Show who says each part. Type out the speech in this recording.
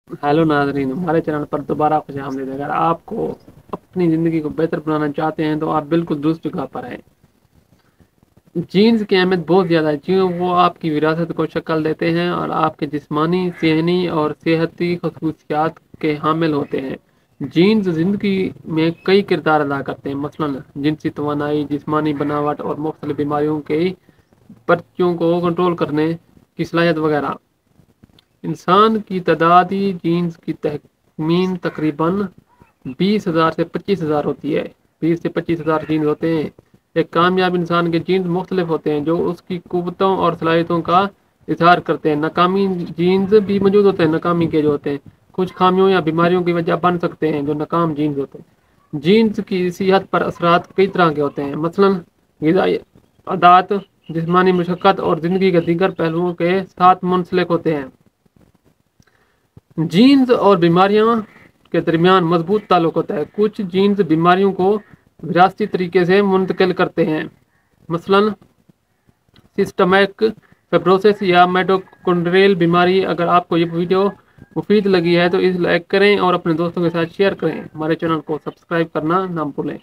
Speaker 1: Hello नाजरीन, हमारे channel पर दोबारा खुश आमदीद। अगर आपको अपनी ज़िंदगी को बेहतर बनाना चाहते हैं तो आप बिल्कुल दुरुस्त जगह पर हैं। जीन्स की अहमियत बहुत ज़्यादा है, क्यों? वो आपकी विरासत को शक्ल देते हैं और आपके जिस्मानी, सेहनी और सेहती खसूसियात के हामिल होते हैं। जीन्स ज़िंदगी में कई किरदार अदा करते हैं, मसलन जिनसी तवानाई, जिस्मानी बनावट और मुख्तलिफ बीमारियों के पर्चियों को कंट्रोल करने की सलाहियत वगैरह। इंसान की तादादी जीन्स की तखमीन तकरीबन 20,000 से 25,000 होती है। 20 से 25,000 जीन्स होते हैं। एक कामयाब इंसान के जीन्स मुख्तलिफ होते हैं जो उसकी कुव्वतों और सलाहियतों का इजहार करते हैं। नाकामी जीन्स भी मौजूद होते हैं, नाकामी के जो होते हैं कुछ खामियों या बीमारियों की वजह बन सकते हैं, जो नाकाम जीन्स होते हैं। जीन्स की सेहत पर असरात कई तरह के होते हैं, मसलन ग़िज़ाई आदात, जिस्मानी मशक्क़त और ज़िंदगी के दीगर पहलुओं के साथ मुंसलिक होते हैं। जीन्स और बीमारियों के दरमियान मजबूत ताल्लुक होता है। कुछ जीन्स बीमारियों को विरासती तरीके से मुंतकिल करते हैं, मसलन सिस्टमिक फाइब्रोसिस या माइटोकॉन्ड्रियल बीमारी। अगर आपको ये वीडियो मुफीद लगी है तो इसे लाइक करें और अपने दोस्तों के साथ शेयर करें। हमारे चैनल को सब्सक्राइब करना ना भूलें।